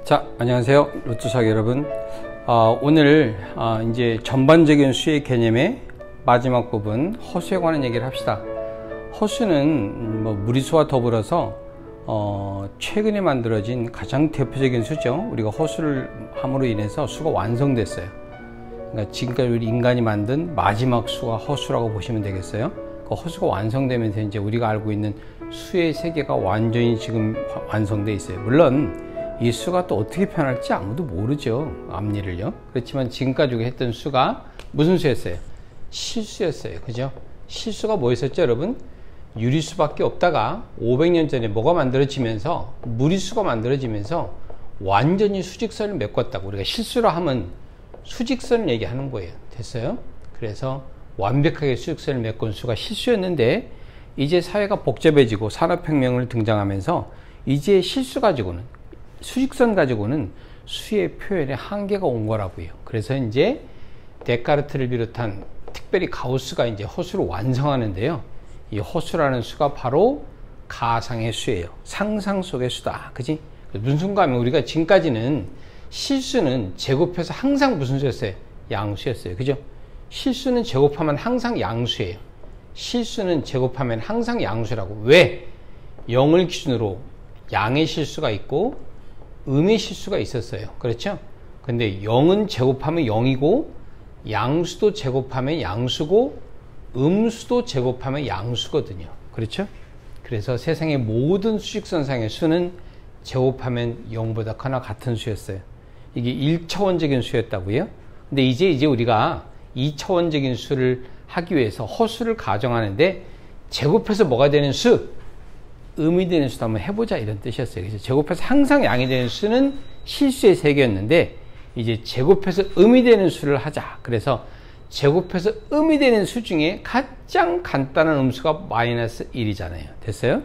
자, 안녕하세요. 로또사기 여러분. 오늘 이제 전반적인 수의 개념의 마지막 부분 허수에 관한 얘기를 합시다. 허수는 무리수와 더불어서 최근에 만들어진 가장 대표적인 수죠. 우리가 허수를 함으로 인해서 수가 완성됐어요. 그러니까 지금까지 우리 인간이 만든 마지막 수가 허수라고 보시면 되겠어요. 그 허수가 완성되면서 이제 우리가 알고 있는 수의 세계가 완전히 지금 완성되어 있어요. 물론 이 수가 또 어떻게 표현할지 아무도 모르죠. 앞일을요. 그렇지만 지금까지 했던 수가 무슨 수였어요? 실수였어요. 그죠? 실수가 뭐였었죠, 여러분? 유리수밖에 없다가 500년 전에 뭐가 만들어지면서 무리수가 만들어지면서 완전히 수직선을 메꿨다고. 우리가 실수라 하면 수직선을 얘기하는 거예요. 됐어요? 그래서 완벽하게 수직선을 메꾼 수가 실수였는데 이제 사회가 복잡해지고 산업혁명을 등장하면서 이제 실수 가지고는 수직선 가지고는 수의 표현에 한계가 온 거라고요. 그래서 이제 데카르트를 비롯한 특별히 가우스가 이제 허수를 완성하는데요. 이 허수라는 수가 바로 가상의 수예요. 상상 속의 수다. 그지? 무슨 순간 하면 우리가 지금까지는 실수는 제곱해서 항상 무슨 수였어요? 양수였어요. 그죠? 실수는 제곱하면 항상 양수예요. 실수는 제곱하면 항상 양수라고. 왜? 0을 기준으로 양의 실수가 있고 음의 실수가 있었어요. 그렇죠? 근데 0은 제곱하면 0이고 양수도 제곱하면 양수고 음수도 제곱하면 양수거든요. 그렇죠? 그래서 세상의 모든 수직선상의 수는 제곱하면 0보다 크나 같은 수였어요. 이게 1차원적인 수였다고요. 근데 이제 우리가 2차원적인 수를 하기 위해서 허수를 가정하는데 제곱해서 뭐가 되는 수? 음이 되는 수도 한번 해보자 이런 뜻이었어요. 그래서 제곱해서 항상 양이 되는 수는 실수의 세계였는데 이제 제곱해서 음이 되는 수를 하자. 그래서 제곱해서 음이 되는 수 중에 가장 간단한 음수가 마이너스 1이잖아요. 됐어요?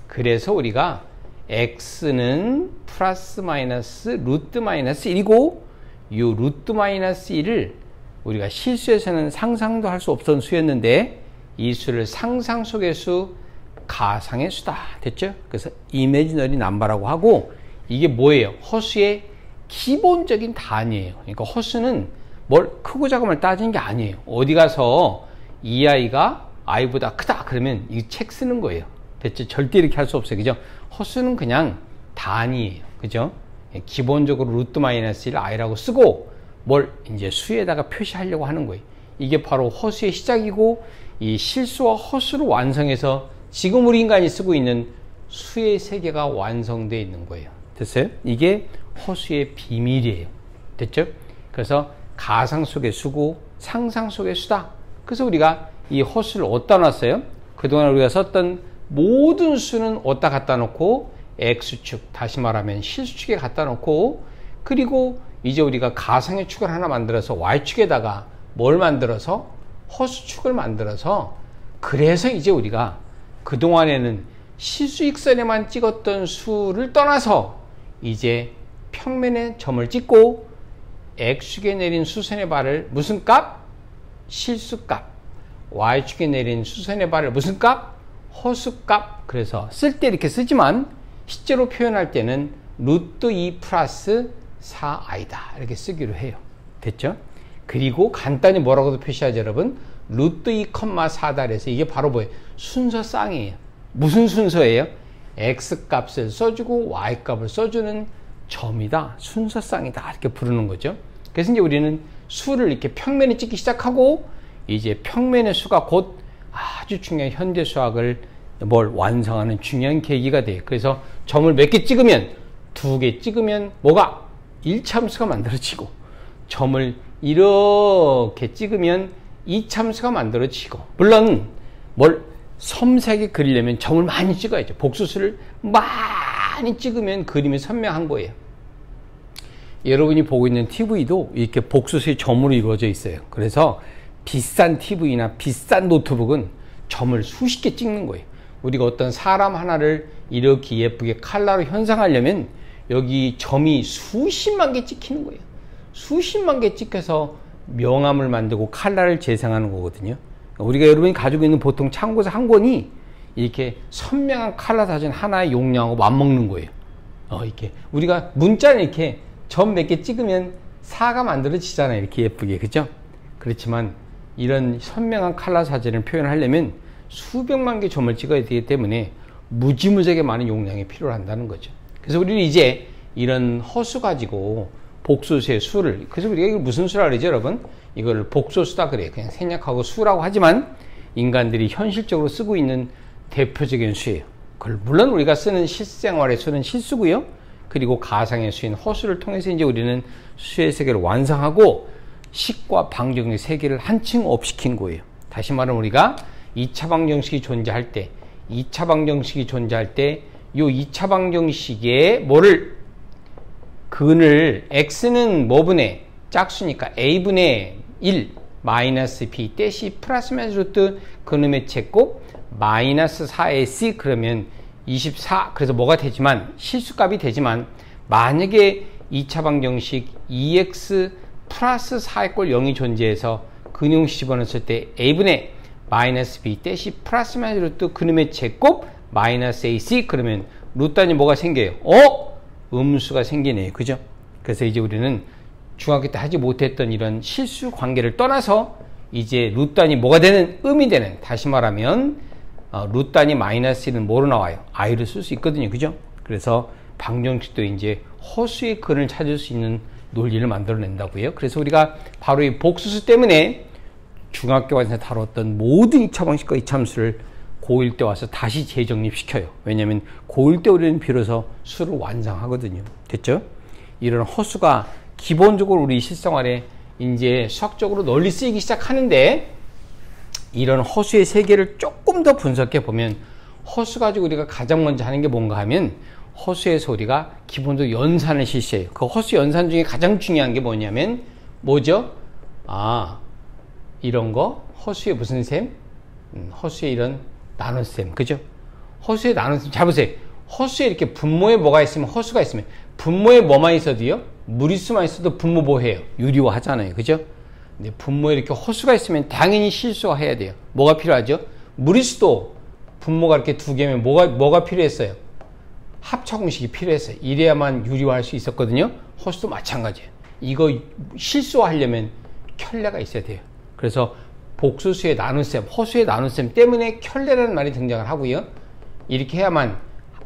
그래서 우리가 x는 플러스 마이너스 루트 마이너스 1이고 이 루트 마이너스 1을 우리가 실수에서는 상상도 할 수 없던 수였는데 이 수를 상상 속의 수 가상의 수다. 됐죠? 그래서 이미지너리 넘버라고 하고 이게 뭐예요? 허수의 기본적인 단위예요. 그러니까 허수는 뭘 크고 작음을 따지는 게 아니에요. 어디 가서 이 아이가 아이보다 크다 그러면 이 책 쓰는 거예요. 됐죠? 절대 이렇게 할 수 없어요. 그죠? 허수는 그냥 단위예요. 그죠? 기본적으로 루트 마이너스 1 i라고 쓰고 뭘 이제 수에다가 표시하려고 하는 거예요. 이게 바로 허수의 시작이고 이 실수와 허수를 완성해서 지금 우리 인간이 쓰고 있는 수의 세계가 완성되어 있는 거예요. 됐어요? 이게 허수의 비밀이에요. 됐죠? 그래서 가상 속의 수고 상상 속의 수다. 그래서 우리가 이 허수를 어디다 놨어요? 그동안 우리가 썼던 모든 수는 어디다 갖다 놓고 X축, 다시 말하면 실수축에 갖다 놓고 그리고 이제 우리가 가상의 축을 하나 만들어서 Y축에다가 뭘 만들어서? 허수축을 만들어서 그래서 이제 우리가 그동안에는 실수익선에만 찍었던 수를 떠나서 이제 평면에 점을 찍고 X축에 내린 수선의 발을 무슨 값? 실수값. Y축에 내린 수선의 발을 무슨 값? 허수값. 그래서 쓸 때 이렇게 쓰지만 실제로 표현할 때는 루트 2 플러스 4i다 이렇게 쓰기로 해요. 됐죠? 그리고 간단히 뭐라고도 표시하죠, 여러분? 루트 2, 4다 그래서 이게 바로 뭐예요? 순서쌍이에요. 무슨 순서예요? X 값을 써주고 Y 값을 써주는 점이다. 순서쌍이다. 이렇게 부르는 거죠. 그래서 이제 우리는 수를 이렇게 평면에 찍기 시작하고 이제 평면의 수가 곧 아주 중요한 현대 수학을 완성하는 중요한 계기가 돼요. 그래서 점을 몇 개 찍으면 2개 찍으면 뭐가? 1참수가 만들어지고 점을 이렇게 찍으면 2참수가 만들어지고 물론 섬세하게 그리려면 점을 많이 찍어야죠. 복수수를 많이 찍으면 그림이 선명한 거예요. 여러분이 보고 있는 TV도 이렇게 복수수의 점으로 이루어져 있어요. 그래서 비싼 TV나 비싼 노트북은 점을 수십 개 찍는 거예요. 우리가 어떤 사람 하나를 이렇게 예쁘게 컬러로 현상하려면 여기 점이 수십만 개 찍히는 거예요. 수십만 개 찍혀서 명암을 만들고 컬러를 재생하는 거거든요. 우리가 여러분이 가지고 있는 보통 참고서 한 권이 이렇게 선명한 컬러 사진 하나의 용량하고 맞먹는 거예요. 이렇게 우리가 문자는 이렇게 점 몇 개 찍으면 사가 만들어지잖아요. 이렇게 예쁘게. 그죠? 그렇지만 이런 선명한 컬러 사진을 표현하려면 수백만 개 점을 찍어야 되기 때문에 무지무지하게 많은 용량이 필요한다는 거죠. 그래서 우리는 이제 이런 허수 가지고 복소수의 수를, 그래서 우리가 이걸 무슨 수라 그러죠, 여러분? 이걸 복소수다 그래요. 그냥 생략하고 수라고 하지만 인간들이 현실적으로 쓰고 있는 대표적인 수예요. 그걸 물론 우리가 쓰는 실생활의 수는 실수고요. 그리고 가상의 수인 허수를 통해서 이제 우리는 수의 세계를 완성하고 식과 방정식 세계를 한층 업시킨 거예요. 다시 말하면 우리가 2차 방정식이 존재할 때, 이 2차 방정식에 뭐를 근을 x는 뭐분의 짝수니까 a분의 1 마이너스 b 대시 플러스 마이너스 루트 그놈의 제곱 마이너스 4의 c 그러면 24. 그래서 뭐가 되지만 실수값이 되지만 만약에 2차 방정식 2x 플러스 4의 꼴 0이 존재해서 근형식 집어넣었을 때 a분의 마이너스 b 대시 플러스 마이너스 루트 그놈의 제곱 마이너스 ac 그러면 루트 단위 뭐가 생겨요? 음수가 생기네요. 그죠? 그래서 이제 우리는 중학교 때 하지 못했던 이런 실수 관계를 떠나서 이제 루트 단위 뭐가 되는? 음이 되는. 다시 말하면 루트 단위 마이너스 1은 뭐로 나와요? i로 쓸 수 있거든요. 그죠? 그래서 방정식도 이제 허수의 근을 찾을 수 있는 논리를 만들어낸다고요. 그래서 우리가 바로 이 복수수 때문에 중학교 과정에서 다뤘던 모든 2차 방식과 이차함수를 고1 때 와서 다시 재정립시켜요. 왜냐하면 고1 때 우리는 비로소 수를 완성하거든요. 됐죠? 이런 허수가 기본적으로 우리 실생활에 이제 수학적으로 널리 쓰이기 시작하는데, 이런 허수의 세계를 조금 더 분석해 보면 허수 가지고 우리가 가장 먼저 하는 게 뭔가 하면 허수에서 우리가 기본적으로 연산을 실시해요. 그 허수 연산 중에 가장 중요한 게 뭐냐면 뭐죠? 이런 거 허수의 무슨 셈? 허수의 이런 나눗셈. 그죠? 허수의 나눗셈. 잘 보세요. 허수에 이렇게 분모에 뭐가 있으면 허수가 있으면 분모에 뭐만 있어도요? 무리수만 있어도 분모 뭐 해요? 유리화 하잖아요. 그죠? 근데 분모에 이렇게 허수가 있으면 당연히 실수화 해야 돼요. 뭐가 필요하죠? 무리수도 분모가 이렇게 두 개면 뭐가 필요했어요? 합차 공식이 필요했어요. 이래야만 유리화할 수 있었거든요. 허수도 마찬가지예요. 이거 실수화하려면 켤레가 있어야 돼요. 그래서 복수수의 나눗셈, 허수의 나눗셈 때문에 켤레라는 말이 등장을 하고요. 이렇게 해야만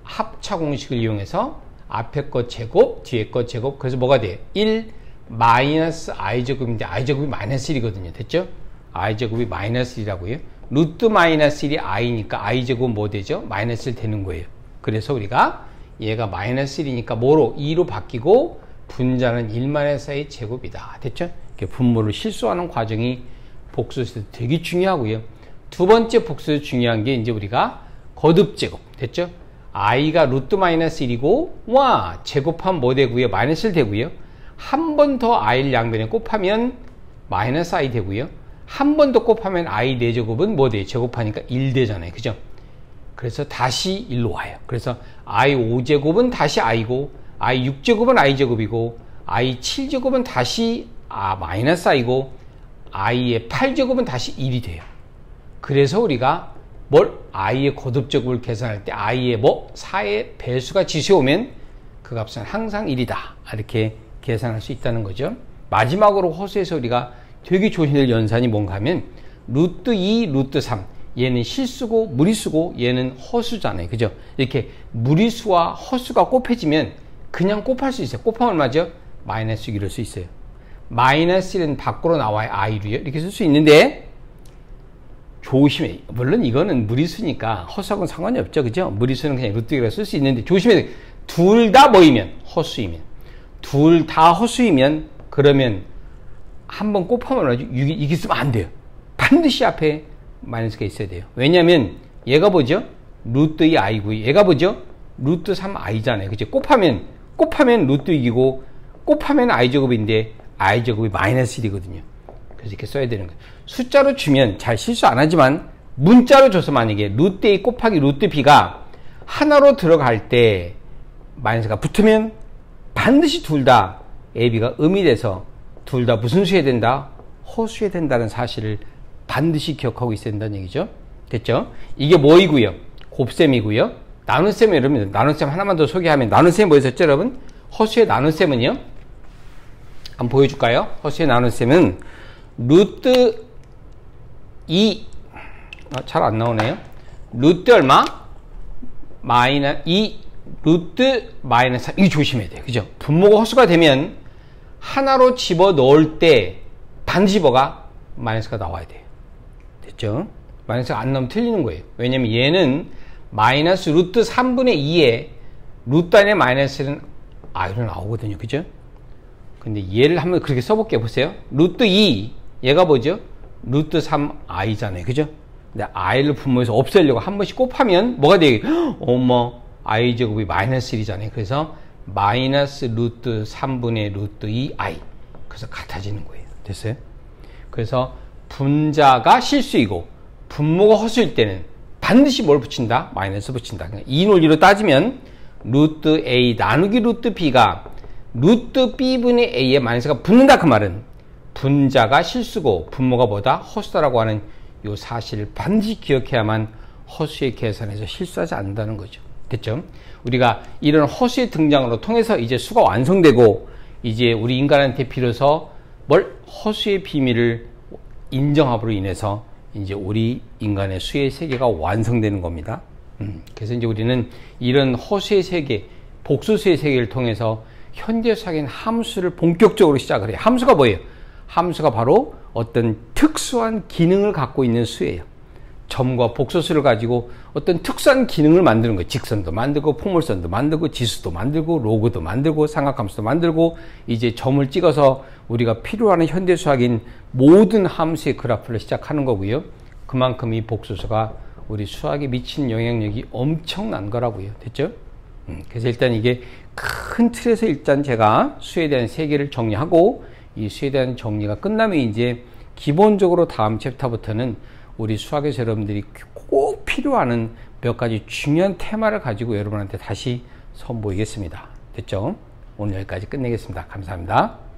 합차 공식을 이용해서 앞에 것 제곱, 뒤에 것 제곱, 그래서 뭐가 돼요? 1 마이너스 i제곱인데 i제곱이 마이너스 1이거든요. 됐죠? i제곱이 마이너스 1이라고요. 루트 마이너스 1이 i니까 i제곱 뭐 되죠? 마이너스 1 되는 거예요. 그래서 우리가 얘가 마이너스 1이니까 뭐로? 2로 바뀌고 분자는 1 마이너스 i 제곱이다. 됐죠? 이렇게 분모를 실수하는 과정이 복수에서 되게 중요하고요. 두 번째 복수에서 중요한 게 이제 우리가 거듭제곱. 됐죠? i가 루트 마이너스 1이고 제곱하면 뭐 되고요? 마이너스 1 되고요. 한 번 더 i를 양변에 곱하면 마이너스 i 되고요. 한 번 더 곱하면 i 4제곱은 뭐 돼요? 제곱하니까 1 되잖아요. 그죠? 그래서 다시 1로 와요. 그래서 i 5제곱은 다시 i고 i 6제곱은 i제곱이고 i 7제곱은 다시 마이너스 i고 i의 8제곱은 다시 1이 돼요. 그래서 우리가 i의 거듭제곱을 계산할 때 i의 4의 배수가 지수에 오면 그 값은 항상 1이다. 이렇게 계산할 수 있다는 거죠. 마지막으로 허수에서 우리가 되게 조심해야 될 연산이 뭔가 하면 루트 2, 루트 3. 얘는 실수고 무리수고 얘는 허수잖아요. 그죠? 이렇게 무리수와 허수가 곱해지면 그냥 곱할 수 있어요. 곱하면 얼마죠? 마이너스 6 이럴 수 있어요. 마이너스 1은 밖으로 나와요. i로요. 이렇게 쓸 수 있는데 조심해. 물론 이거는 무리수니까 허수하고는 상관이 없죠. 그죠? 무리수는 그냥 루트 2라고 쓸 수 있는데 조심해. 둘 다 뭐이면? 허수이면. 둘 다 허수이면 그러면 한번 곱하면 얼마죠? 6이 이게 쓰면 안 돼요. 반드시 앞에 마이너스가 있어야 돼요. 왜냐면 얘가 뭐죠? 루트 2 i고 얘가 뭐죠? 루트 3 i잖아요. 그죠? 곱하면 루트 2이고 곱하면 i제곱인데 i제곱이 마이너스 1이거든요. 그래서 이렇게 써야 되는 거예요. 숫자로 주면 잘 실수 안 하지만 문자로 줘서 만약에 루트 A 곱하기 루트 B가 하나로 들어갈 때 마이너스가 붙으면 반드시 둘 다 AB가 음이 돼서 둘 다 무슨 수에 된다? 허수에 된다는 사실을 반드시 기억하고 있어야 된다는 얘기죠. 됐죠? 이게 뭐이고요? 곱셈이고요. 나눗셈 여러분, 나눗셈 하나만 더 소개하면, 나눗셈이 뭐였었죠, 여러분? 허수의 나눗셈은요? 한번 보여줄까요? 허수의 나눗셈은 루트 2, 잘 안 나오네요. 루트 얼마? 마이너스 2 루트 마이너스 3. 이거 조심해야 돼요. 그죠? 분모가 허수가 되면 하나로 집어 넣을 때 반드시 뭐가? 마이너스가 나와야 돼요. 됐죠? 마이너스가 안 나오면 틀리는 거예요. 왜냐면 얘는 마이너스 루트 3분의 2에 루트 안에 마이너스는 i로 나오거든요. 그죠? 근데 얘를 한번 그렇게 써볼게요. 보세요. 루트 2, 얘가 뭐죠? 루트 3i잖아요. 그죠? 근데 i를 분모해서 없애려고 한 번씩 곱하면 뭐가 되겠어요? 어머, i 제곱이 마이너스 1이잖아요. 그래서 마이너스 루트 3분의 루트 2i. 그래서 같아지는 거예요. 됐어요? 그래서 분자가 실수이고 분모가 허수일 때는 반드시 뭘 붙인다? 마이너스 붙인다. 이 논리로 따지면 루트 a 나누기 루트 b가 루트 b분의 a에 마이너스가 붙는다. 그 말은 분자가 실수고 분모가 뭐다? 허수다라고 하는 이 사실을 반드시 기억해야만 허수의 계산에서 실수하지 않는다는 거죠. 됐죠? 우리가 이런 허수의 등장으로 통해서 이제 수가 완성되고 이제 우리 인간한테 비로소 허수의 비밀을 인정함으로 인해서 이제 우리 인간의 수의 세계가 완성되는 겁니다. 그래서 이제 우리는 이런 허수의 세계, 복수수의 세계를 통해서 현대사적인 함수를 본격적으로 시작을 해요. 함수가 뭐예요? 함수가 바로 어떤 특수한 기능을 갖고 있는 수예요. 점과 복소수를 가지고 어떤 특수한 기능을 만드는 거예요. 직선도 만들고 폭물선도 만들고 지수도 만들고 로그도 만들고 삼각함수도 만들고 이제 점을 찍어서 우리가 필요한 현대수학인 모든 함수의 그래프를 시작하는 거고요. 그만큼 이 복소수가 우리 수학에 미친 영향력이 엄청난 거라고요. 됐죠? 그래서 일단 이게 큰 틀에서 일단 제가 수에 대한 세계를 정리하고 이 수에 대한 정리가 끝나면 이제 기본적으로 다음 챕터부터는 우리 수학에서 여러분들이 꼭 필요한 몇 가지 중요한 테마를 가지고 여러분한테 다시 선보이겠습니다. 됐죠? 오늘 여기까지 끝내겠습니다. 감사합니다.